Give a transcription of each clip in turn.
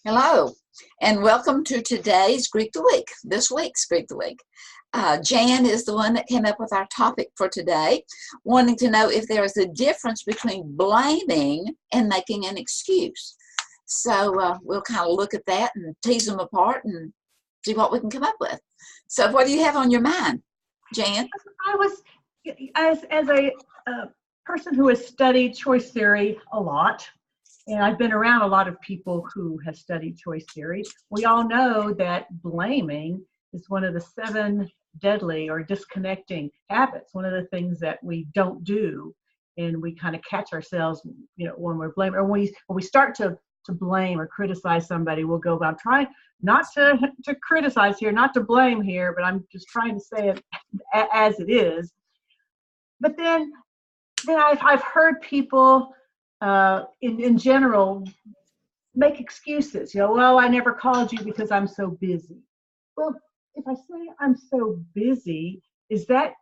Hello, and welcome to today's Greek the Week, this week's Greek the Week. Jan is the one that came up with our topic for today, wanting to know if there is a difference between blaming and making an excuse. So we'll kind of look at that and tease them apart and see what we can come up with. So what do you have on your mind, Jan? I was, as a person who has studied choice theory a lot, and I've been around a lot of people who have studied choice theory, we all know that blaming is one of the 7 deadly or disconnecting habits, one of the things that we don't do, and we kind of catch ourselves, when we're blaming, or when we start to blame or criticize somebody, we'll go, I'm trying not to criticize here, not to blame here, but I'm just trying to say it as it is. But then I've heard people in general make excuses. Well, I never called you because I'm so busy. Well, if I say I'm so busy, is that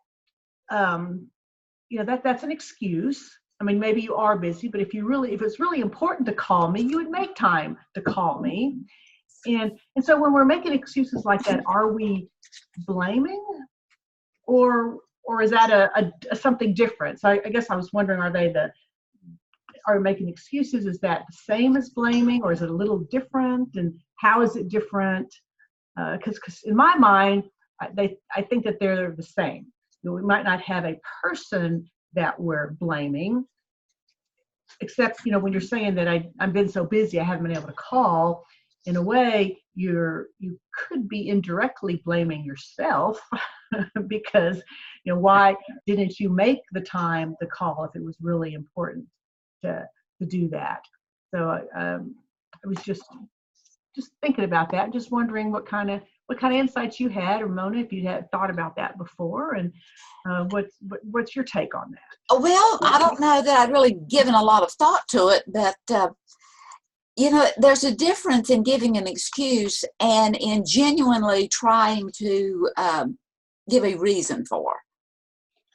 that's an excuse? I mean, maybe you are busy, but if it's really important to call me, you would make time to call me. And so when we're making excuses like that, are we blaming, or is that a something different? So I guess I was wondering, are making excuses, is that the same as blaming, or is it a little different? And how is it different? Because in my mind, I think that they're the same. We might not have a person that we're blaming, except when you're saying that I've been so busy I haven't been able to call. In a way, you could be indirectly blaming yourself because why didn't you make the time to call if it was really important to do that? So I was just thinking about that, just wondering what kind of insights you had, or Mona, if you had thought about that before, and what's your take on that? Well, I don't know that I'd really given a lot of thought to it, but there's a difference in giving an excuse and in genuinely trying to give a reason for,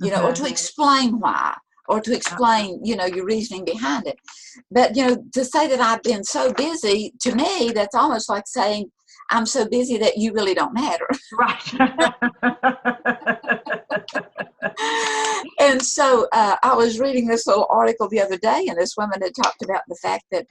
or to explain why, or to explain, your reasoning behind it. But, to say that I've been so busy, to me, that's almost like saying I'm so busy that you really don't matter. Right. And so I was reading this little article the other day, and this woman had talked about the fact that,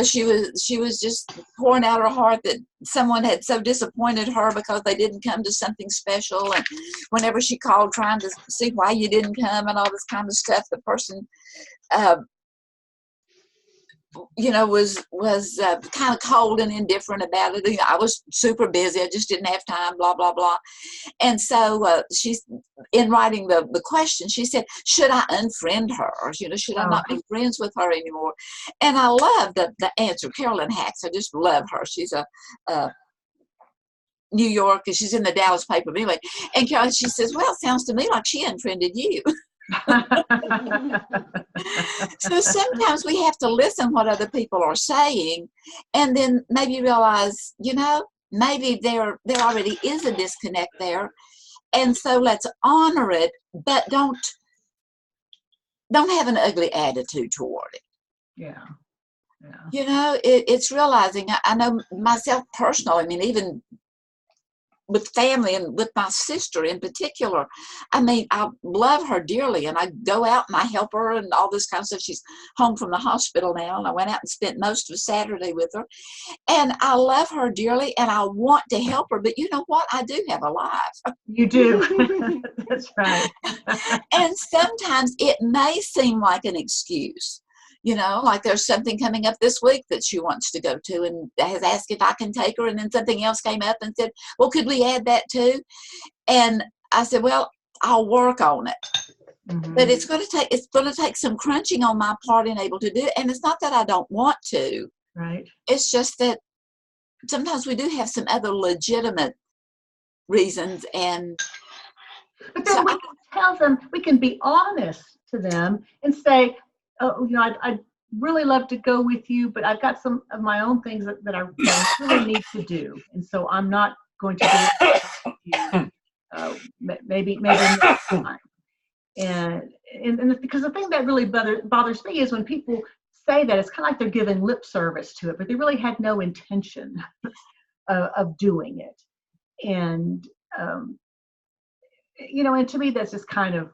she was just pouring out her heart that someone had so disappointed her because they didn't come to something special. And whenever she called trying to see why you didn't come and all this kind of stuff, the person was kind of cold and indifferent about it. I was super busy. I just didn't have time, blah, blah, blah. And so she's, in writing the question, she said, should I unfriend her? Or, should I not be friends with her anymore? And I love the answer. Carolyn Hacks, I just love her. She's a New York, and she's in the Dallas paper anyway. And Carolyn, she says, well, it sounds to me like she unfriended you. So sometimes we have to listen what other people are saying, and then maybe realize, maybe there already is a disconnect there, and so let's honor it, but don't have an ugly attitude toward it. Yeah. It's realizing, I know myself personally, I mean, even with family and with my sister in particular. I mean, I love her dearly, and I go out and I help her and all this kind of stuff. She's home from the hospital now, and I went out and spent most of Saturday with her. And I love her dearly, and I want to help her, but you know what? I do have a life. You do. That's right. And sometimes it may seem like an excuse. Like there's something coming up this week that she wants to go to and has asked if I can take her. And then something else came up and said, well, could we add that too? And I said, well, I'll work on it. Mm-hmm. But it's going to take some crunching on my part and able to do it. And it's not that I don't want to. Right. It's just that sometimes we do have some other legitimate reasons. But then we can tell them, we can be honest to them and say, oh, I'd really love to go with you, but I've got some of my own things that I really need to do, and so I'm not going to go with you. Maybe next time. And because the thing that really bothers me is when people say that, it's kind of like they're giving lip service to it, but they really had no intention of doing it. And, and to me, that's just kind of,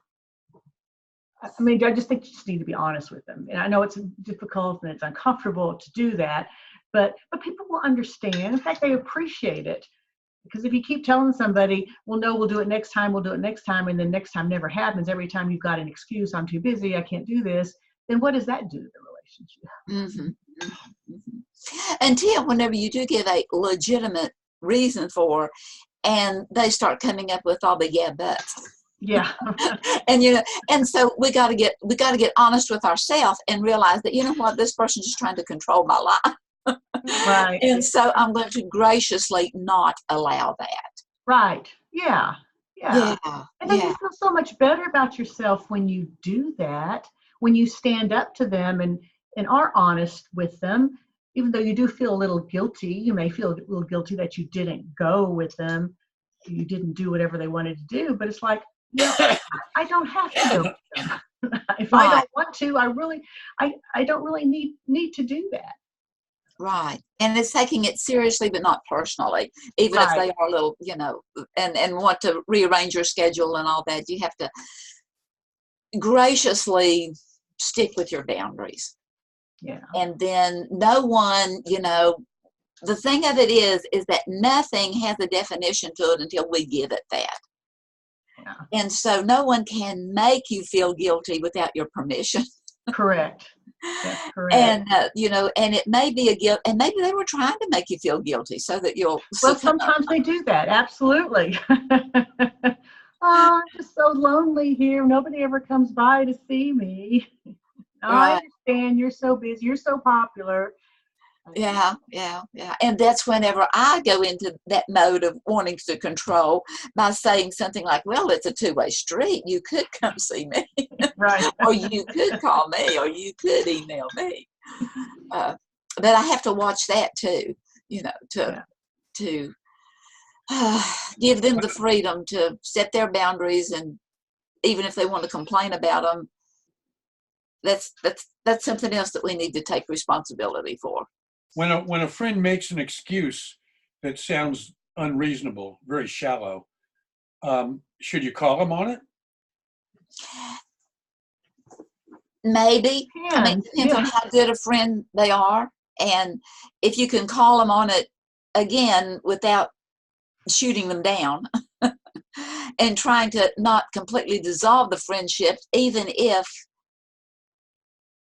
I mean, I just think you just need to be honest with them. And I know it's difficult and it's uncomfortable to do that, but people will understand. In fact, they appreciate it. Because if you keep telling somebody, well, no, we'll do it next time, we'll do it next time, and then next time never happens, every time you've got an excuse, I'm too busy, I can't do this, then what does that do to the relationship? Mm-hmm. Mm-hmm. Until whenever you do give a legitimate reason for, and they start coming up with all the yeah buts. Yeah. And so we got to get honest with ourselves and realize that, you know what, this person's just trying to control my life. Right. And so I'm going to graciously not allow that. Right. Yeah. Yeah. And then you feel so much better about yourself when you do that, when you stand up to them and are honest with them, even though you do feel a little guilty. You may feel a little guilty that you didn't go with them, you didn't do whatever they wanted to do, but it's like, I don't have to go with them. If I don't want to, I don't really need to do that. Right. And it's taking it seriously, but not personally, even if they are a little, and want to rearrange your schedule and all that. You have to graciously stick with your boundaries. Yeah. And then no one, the thing of it is that nothing has a definition to it until we give it that. Yeah. And so no one can make you feel guilty without your permission. Correct. That's correct. And, and it may be a guilt, and maybe they were trying to make you feel guilty so that you'll. Well, sometimes they do that. Absolutely. Oh, I'm just so lonely here. Nobody ever comes by to see me. I understand. You're so busy. You're so popular. Yeah. And that's whenever I go into that mode of wanting to control by saying something like, well, it's a two-way street. You could come see me. Right. Or you could call me, or you could email me. But I have to watch that too, to give them the freedom to set their boundaries. And even if they want to complain about them, that's something else that we need to take responsibility for. When a friend makes an excuse that sounds unreasonable, very shallow, should you call them on it? Maybe. I mean, it depends on how good a friend they are. And if you can call them on it again without shooting them down and trying to not completely dissolve the friendship, even if,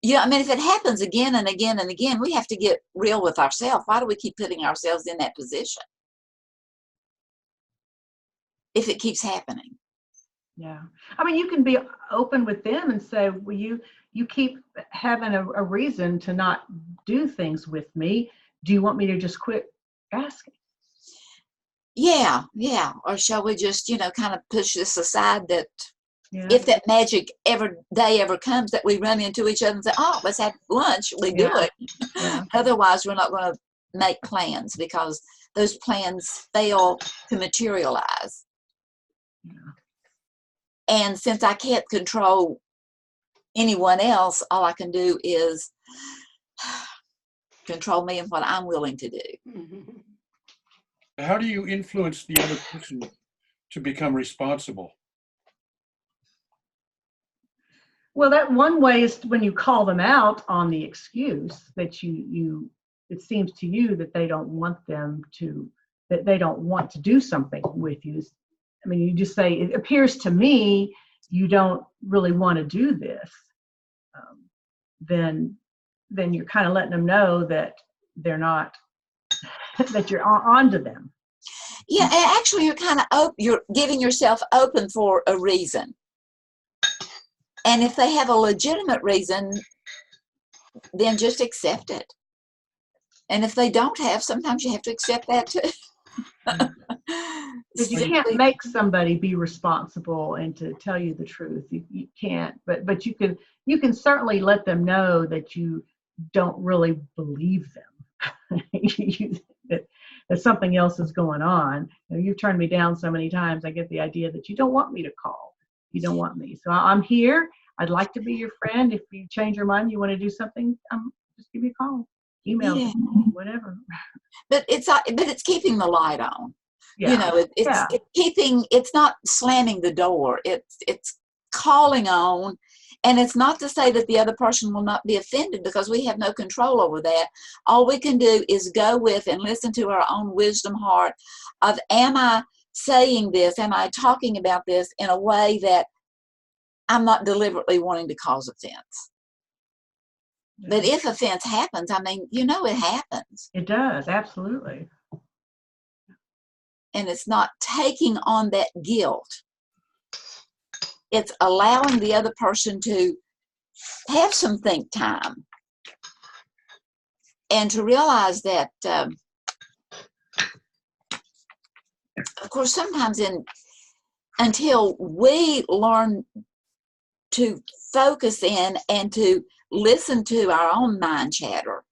if it happens again and again and again, we have to get real with ourselves. Why do we keep putting ourselves in that position if it keeps happening? Yeah. I mean, you can be open with them and say, well, you keep having a reason to not do things with me. Do you want me to just quit asking? Yeah. Or shall we just, kind of push this aside that if that magic day ever comes that we run into each other and say, oh, let's have lunch, we do it. Yeah. Otherwise, we're not going to make plans because those plans fail to materialize. Yeah. And since I can't control anyone else, all I can do is control me and what I'm willing to do. How do you influence the other person to become responsible? Well, that one way is when you call them out on the excuse that it seems to you that they don't want that they don't want to do something with you. I mean, you just say, it appears to me you don't really want to do this. Then you're kind of letting them know that they're not, that you're on to them. Yeah, and actually you're giving yourself open for a reason. And if they have a legitimate reason, then just accept it. And if they don't have, sometimes you have to accept that too. But you can't make somebody be responsible and to tell you the truth. You can't. But you can certainly let them know that you don't really believe them. that something else is going on. You've turned me down so many times. I get the idea that you don't want me to call. You don't want me. So I'm here. I'd like to be your friend. If you change your mind, you want to do something, give me a call, email, Yeah. whatever. But it's keeping the light on. Yeah. You know, it's keeping, it's not slamming the door. It's calling on, and it's not to say that the other person will not be offended, because we have no control over that. All we can do is go with and listen to our own wisdom heart of, am I saying this? Am I talking about this in a way that I'm not deliberately wanting to cause offense? But if offense happens, I mean, you know, it happens. It does, absolutely. And it's not taking on that guilt. It's allowing the other person to have some think time and to realize that, of course, sometimes until we learn to focus in and to listen to our own mind chatter,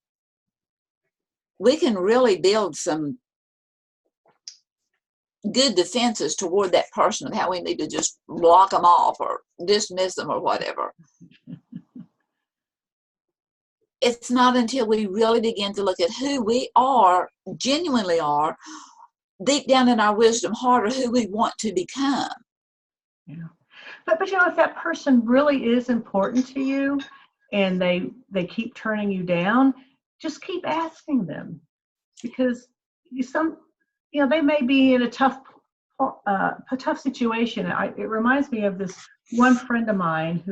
we can really build some good defenses toward that person of how we need to just block them off or dismiss them or whatever. It's not until we really begin to look at who we are, genuinely are, deep down in our wisdom heart, or who we want to become. Yeah. But you know, if that person really is important to you and they keep turning you down, just keep asking them, because they may be in a tough situation. It reminds me of this one friend of mine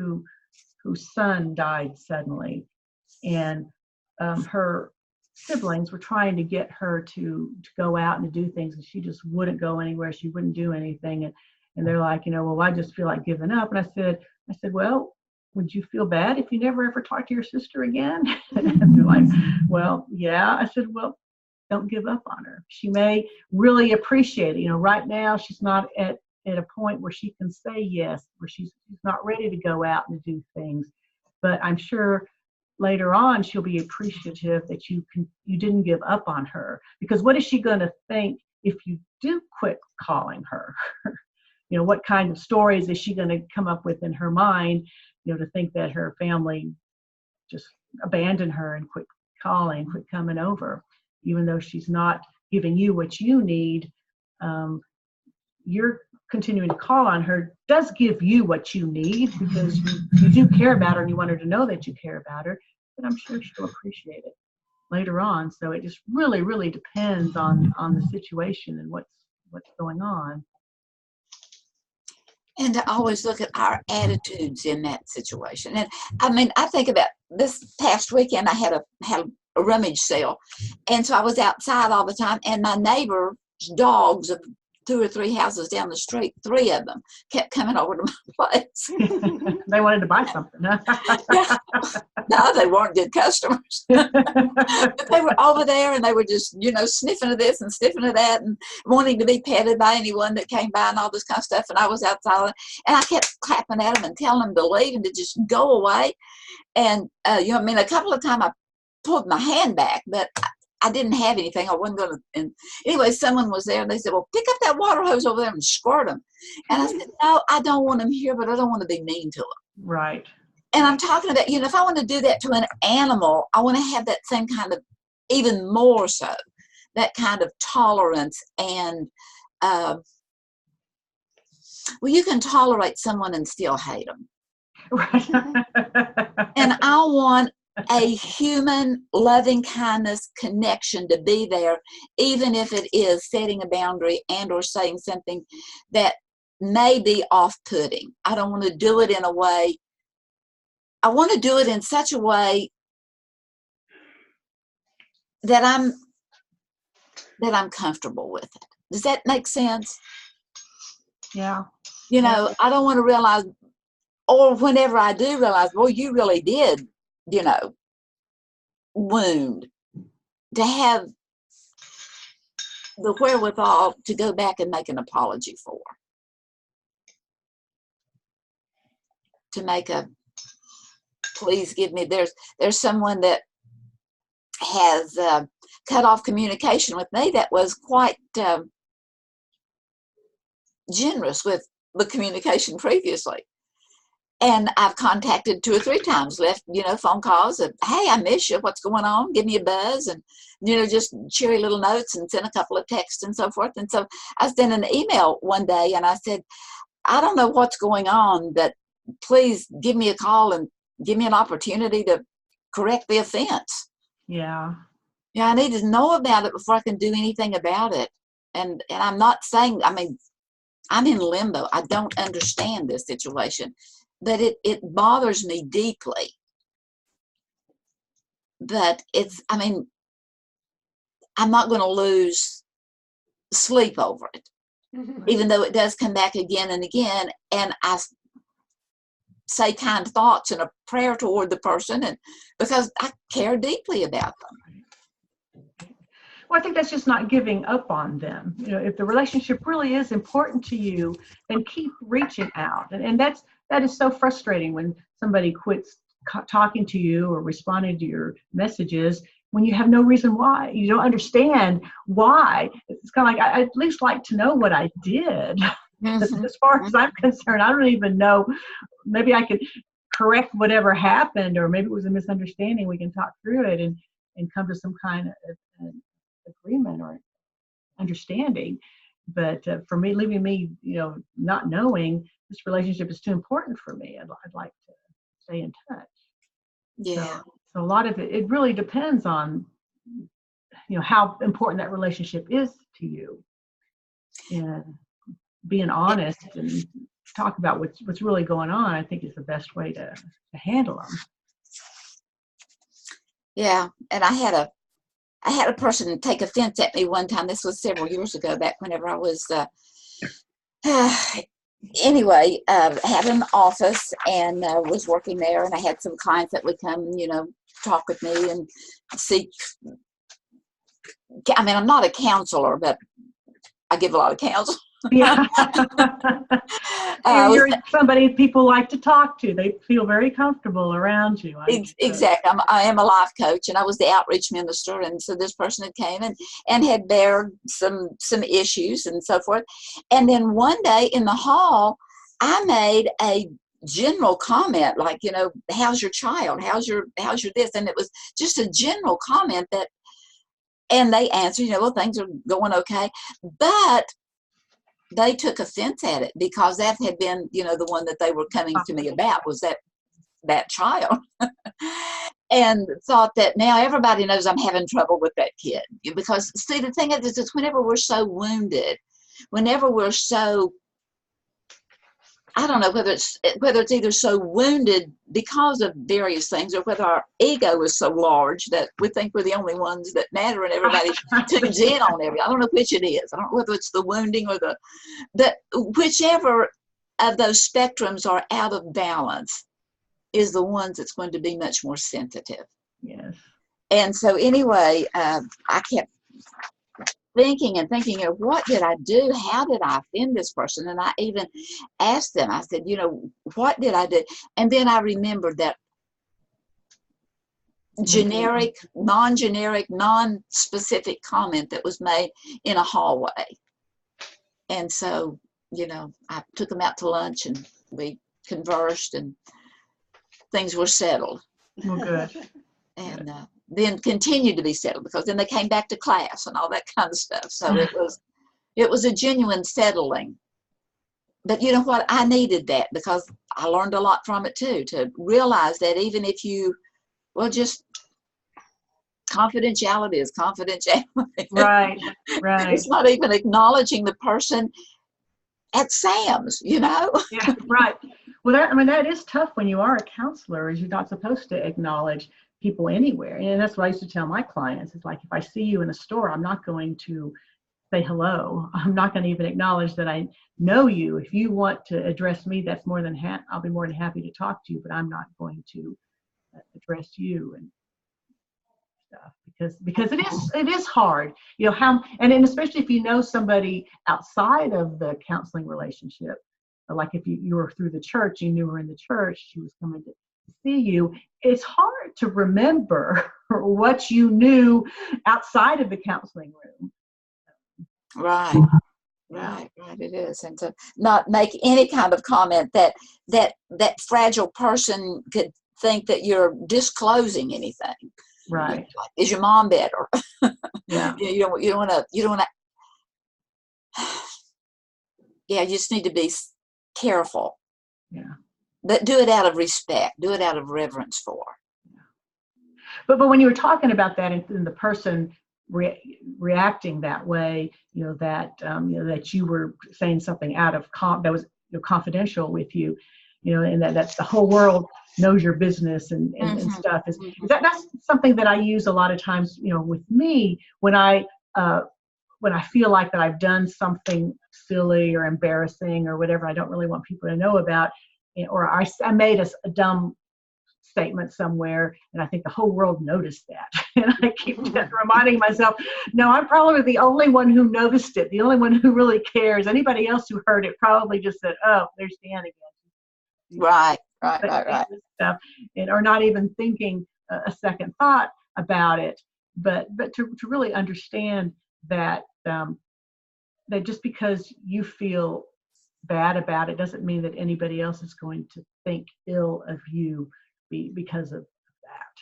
whose son died suddenly, and her siblings were trying to get her to go out and to do things, and she just wouldn't go anywhere. She wouldn't do anything, and they're like, well, I just feel like giving up. And I said, well, would you feel bad if you never ever talk to your sister again? And they're like, well, yeah. I said, well, don't give up on her. She may really appreciate it. Right now she's not at a point where she can say yes, where she's not ready to go out and do things. But I'm sure later on she'll be appreciative that you didn't give up on her. Because what is she going to think if you do quit calling her? What kind of stories is she going to come up with in her mind, to think that her family just abandoned her and quit calling, quit coming over, even though she's not giving you what you need. You're continuing to call on her does give you what you need, because you do care about her and you want her to know that you care about her, but I'm sure she'll appreciate it later on. So it just really, really depends on the situation and what's going on. And to always look at our attitudes in that situation. And I mean, I think about this past weekend, I had a rummage sale. And so I was outside all the time, and my neighbor's dogs of 2 or 3 houses down the street, 3 of them kept coming over to my place. They wanted to buy something, huh? Yeah. No, they weren't good customers. But they were over there, and they were just, sniffing at this and sniffing at that and wanting to be petted by anyone that came by and all this kind of stuff. And I was outside, and I kept clapping at them and telling them to leave and to just go away. And, a couple of times I pulled my hand back, but I didn't have anything. I wasn't going to. And anyway, someone was there, and they said, well, pick up that water hose over there and squirt them. And I said, no, I don't want them here, but I don't want to be mean to them. Right. And I'm talking about, if I want to do that to an animal, I want to have that same kind of, even more so, that kind of tolerance. And, you can tolerate someone and still hate them. Right. And I want a human loving kindness connection to be there, even if it is setting a boundary and or saying something that may be off-putting. I don't want to do it in a way. I want to do it in such a way that I'm comfortable with it. Does that make sense? Yeah. I don't want to realize, or whenever I do realize, well, you really did, wound, to have the wherewithal to go back and make an apology for, to make a, please give me, there's someone that has cut off communication with me that was quite generous with the communication previously. And I've contacted 2 or 3 times, left, phone calls of, hey, I miss you. What's going on? Give me a buzz. And, just cheery little notes, and sent a couple of texts and so forth. And so I sent an email one day and I said, I don't know what's going on, but please give me a call and give me an opportunity to correct the offense. Yeah. Yeah, I need to know about it before I can do anything about it. And I'm not saying, I'm in limbo. I don't understand this situation, but it bothers me deeply. But I'm not going to lose sleep over it, even though it does come back again and again. And I say kind thoughts and a prayer toward the person, and because I care deeply about them. Well, I think that's just not giving up on them. If the relationship really is important to you, then keep reaching out. And that is so frustrating when somebody quits talking to you or responding to your messages when you have no reason why. You don't understand why. It's kind of like, I'd at least like to know what I did. Mm-hmm. As far as I'm concerned, I don't even know. Maybe I could correct whatever happened, or maybe it was a misunderstanding. We can talk through it and come to some kind of agreement or understanding. But for me, leaving me, not knowing this relationship is too important for me, I'd like to stay in touch. Yeah. So a lot of it really depends on, how important that relationship is to you, and being honest and talk about what's really going on, I think, is the best way to handle them. Yeah. And I had a person take offense at me one time. This was several years ago, back whenever I was, anyway, had an office and was working there, and I had some clients that would come, talk with me and seek. I'm not a counselor, but I give a lot of counsel. Yeah. You're somebody people like to talk to. They feel very comfortable around you. Exactly. I am a life coach, and I was the outreach minister. And so this person had came and had bared some issues and so forth. And then one day in the hall, I made a general comment like, how's your child? How's your this? And it was just a general comment and they answered, well, things are going okay. But they took offense at it because that had been, the one that they were coming to me about was that child. And thought that now everybody knows I'm having trouble with that kid. Because, see, the thing is whenever we're so wounded, whenever we're so, I don't know whether it's either so wounded because of various things, or whether our ego is so large that we think we're the only ones that matter and everybody tunes in on everything. I don't know which it is. I don't know whether it's the wounding or whichever of those spectrums are out of balance is the ones that's going to be much more sensitive. Yes. And so anyway, I kept thinking, what did I do? How did I offend this person? And I even asked them, I said, what did I do? And then I remembered that generic, non-generic, non-specific comment that was made in a hallway. And so, I took them out to lunch and we conversed and things were settled. Well, good. And then continued to be settled, because then they came back to class and all that kind of stuff. So it was a genuine settling. But you know what? I needed that, because I learned a lot from it too, to realize that even if just confidentiality is confidentiality. Right. It's not even acknowledging the person at Sam's, Yeah, right. Well, that is tough when you are a counselor, is you're not supposed to acknowledge people anywhere. And that's what I used to tell my clients. It's like, if I see you in a store, I'm not going to say hello. I'm not going to even acknowledge that I know you. If you want to address me, that's I'll be more than happy to talk to you, but I'm not going to address you and stuff, because it is hard, and especially if you know somebody outside of the counseling relationship, like if you were through the church, you knew her in the church, she was coming to see you. It's hard to remember what you knew outside of the counseling room. Right. Right, right, it is. And to not make any kind of comment that fragile person could think that you're disclosing anything. Right. Like, is your mom better? Yeah. You don't want to. Yeah, you just need to be careful. Yeah. But do it out of respect. Do it out of reverence for. But when you were talking about that, and the person reacting that way, that you were saying something out of that was confidential with you, and that's the whole world knows your business and stuff. Is that's something that I use a lot of times, with me when I feel like that I've done something silly or embarrassing or whatever I don't really want people to know about, or I made a dumb statement somewhere and I think the whole world noticed that. And I keep reminding myself, no, I'm probably the only one who noticed it, the only one who really cares. Anybody else who heard it probably just said, oh, there's Dan again. Right. Stuff, or not even thinking a second thought about it, but to really understand that that just because you feel bad about it doesn't mean that anybody else is going to think ill of you because of that.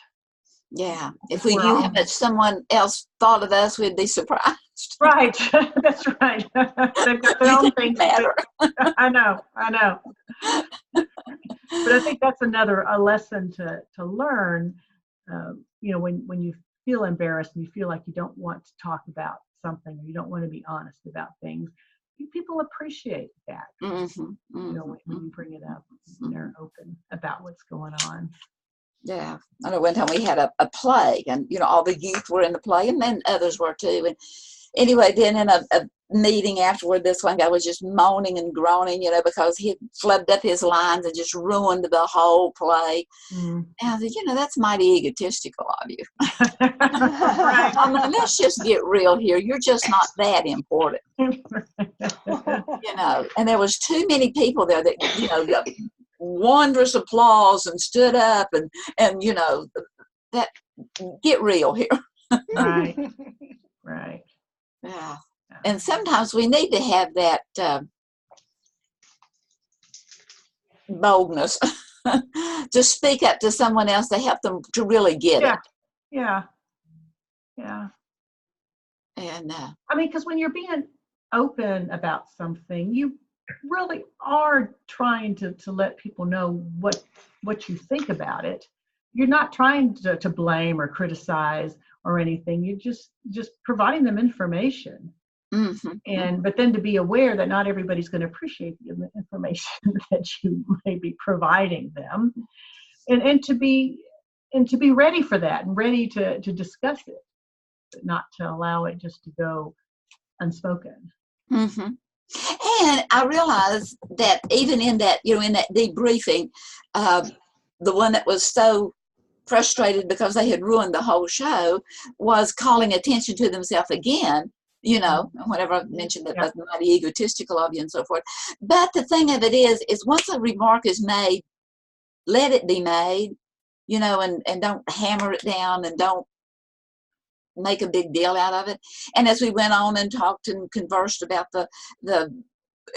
Yeah. If we knew how much someone else thought of us, we'd be surprised. Right. That's right. They've got their own things. I know. But I think that's a lesson to learn. When you feel embarrassed and you feel like you don't want to talk about something or you don't want to be honest about things, people appreciate that. When you bring it up, and they're open about what's going on. Yeah, I know one time we had a play, and all the youth were in the play, and then others were too. And anyway, then in a meeting afterward, this one guy was just moaning and groaning, because he had flubbed up his lines and just ruined the whole play. And I said, that's mighty egotistical of you. Right. I mean, let's just get real here. You're just not that important. And there was too many people there that, got wondrous applause and stood up and that get real here. Right. Yeah. And sometimes we need to have that boldness to speak up to someone else to help them to really get it. Yeah. And because when you're being open about something, you really are trying to let people know what you think about it. You're not trying to blame or criticize or anything. You're just providing them information. But then to be aware that not everybody's going to appreciate the information that you may be providing them, and to be ready for that and ready to discuss it, but not to allow it just to go unspoken. And I realized that even in that, in that debriefing, the one that was so frustrated because they had ruined the whole show was calling attention to themselves again, whenever I mentioned that was mighty egotistical of you and so forth. But the thing of it is once a remark is made, let it be made, and don't hammer it down and don't make a big deal out of it. And as we went on and talked and conversed about the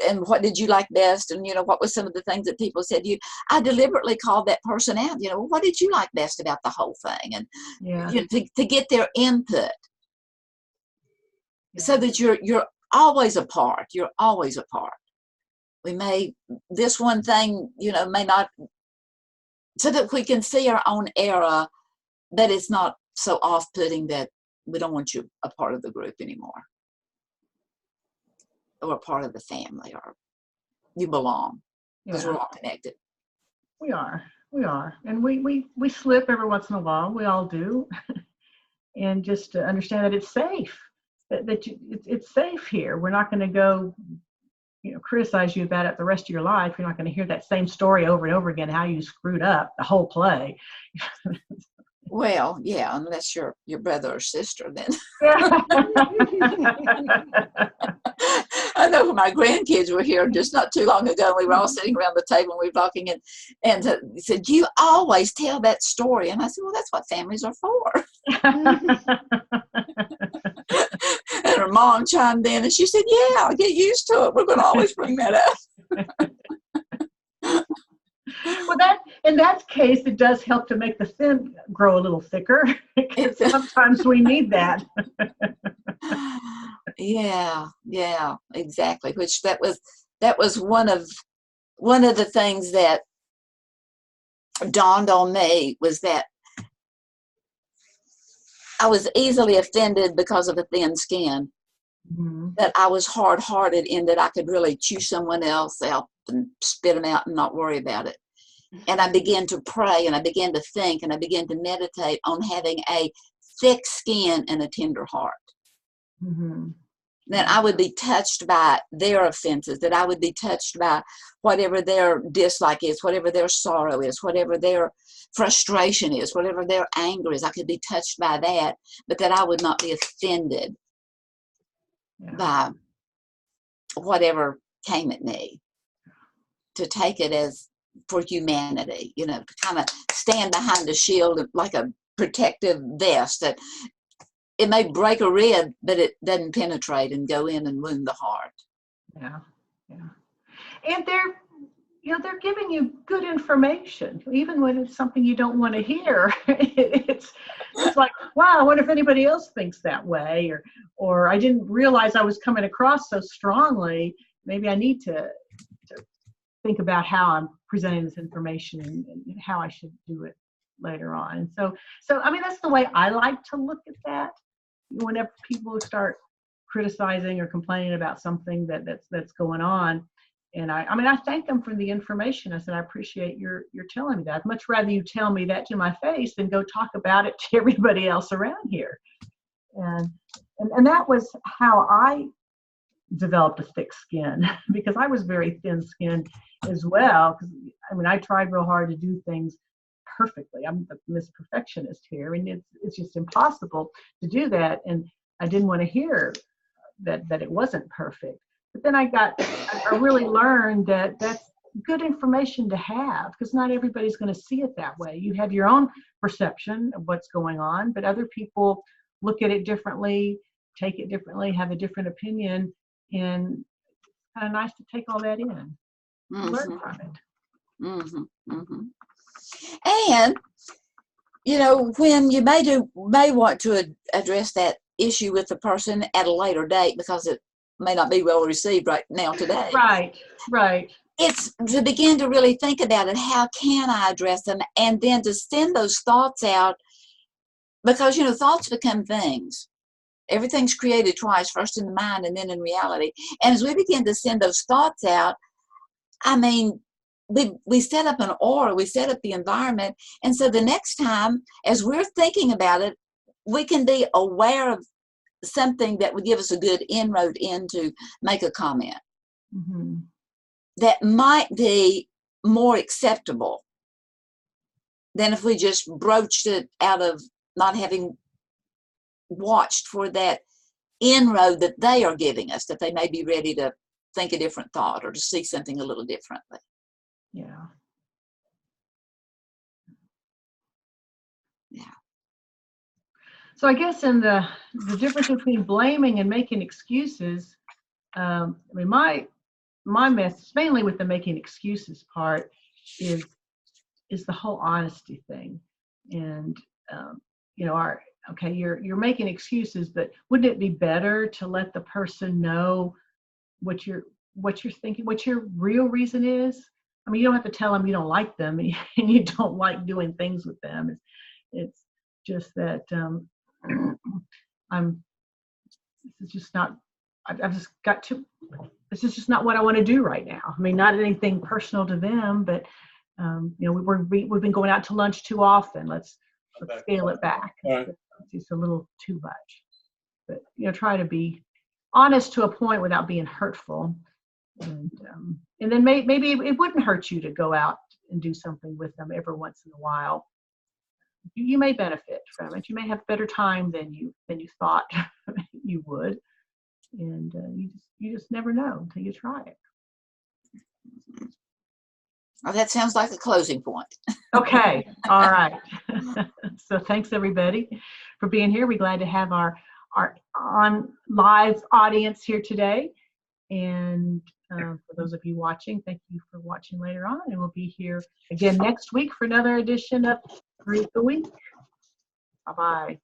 and what did you like best, and what was some of the things that people said to you, I deliberately called that person out. What did you like best about the whole thing, and to get their input, so that you're always a part. You're always a part. We may this one thing may not, so that we can see our own error, that it's not so off-putting that we don't want you a part of the group anymore, or a part of the family, or you belong, because we're all connected. We are, and we slip every once in a while. We all do, and just to understand that it's safe, it's safe here. We're not going to go, criticize you about it the rest of your life. You're not going to hear that same story over and over again, how you screwed up the whole play. Well, yeah, unless you're your brother or sister, then. I know when my grandkids were here just not too long ago, we were all sitting around the table and we were talking, and he said, you always tell that story. And I said, well, that's what families are for. And her mom chimed in, and she said, "Yeah, get used to it. We're going to always bring that up." Well, that in that case, it does help to make the thin grow a little thicker because sometimes we need that. Yeah, exactly. Which that was one of the things that dawned on me, was that I was easily offended because of a thin skin. Mm-hmm. That I was hard-hearted in that I could really chew someone else out and spit them out and not worry about it. And I began to pray, and I began to think, and I began to meditate on having a thick skin and a tender heart. Mm-hmm. That I would be touched by their offenses, that I would be touched by whatever their dislike is, whatever their sorrow is, whatever their frustration is, whatever their anger is. I could be touched by that, but that I would not be offended by whatever came at me. To take it as for humanity, to kind of stand behind a shield like a protective vest, that it may break a rib, but it doesn't penetrate and go in and wound the heart. Yeah. And they're giving you good information, even when it's something you don't want to hear. It's like, wow, I wonder if anybody else thinks that way, or I didn't realize I was coming across so strongly. Maybe I need to think about how I'm presenting this information and how I should do it later on. And so I mean, that's the way I like to look at that. Whenever people start criticizing or complaining about something that's going on, and I thank them for the information. I said, I appreciate you're telling me that. I'd much rather you tell me that to my face than go talk about it to everybody else around here. And that was how I developed a thick skin, because I was very thin-skinned as well. Because I tried real hard to do things perfectly. I'm the Miss Perfectionist here, and it's just impossible to do that. And I didn't want to hear that it wasn't perfect. But then I really learned that that's good information to have, because not everybody's going to see it that way. You have your own perception of what's going on, but other people look at it differently, take it differently, have a different opinion, and it's kind of nice to take all that in, learn from it. Mm-hmm. Mm-hmm. And when you may want to address that issue with the person at a later date, because it may not be well received right now today. Right. It's to begin to really think about it. How can I address them? And then to send those thoughts out, because thoughts become things. Everything's created twice, first in the mind and then in reality. And as we begin to send those thoughts out, we set up an aura, we set up the environment. And so the next time, as we're thinking about it, we can be aware of something that would give us a good inroad in to make a comment. Mm-hmm. That might be more acceptable than if we just broached it out of not having watched for that inroad that they are giving us, that they may be ready to think a different thought or to see something a little differently. Yeah. So I guess in the difference between blaming and making excuses, my message, mainly with the making excuses part, is the whole honesty thing. And you're making excuses, but wouldn't it be better to let the person know what you're thinking, what your real reason is? You don't have to tell them you don't like them and you don't like doing things with them. It's just that this is just not what I want to do right now. Not anything personal to them, but we've been going out to lunch too often. Let's scale it back. Right. It's a little too much. But try to be honest to a point without being hurtful. And then maybe it wouldn't hurt you to go out and do something with them every once in a while. You may benefit from it. You may have better time than you thought you would, and you just never know until you try it. Well, that sounds like a closing point. Okay, all right. So thanks everybody for being here. We're glad to have our our on live audience here today. And for those of you watching, thank you for watching later on. And we'll be here again next week for another edition of Greet the Week. Bye-bye.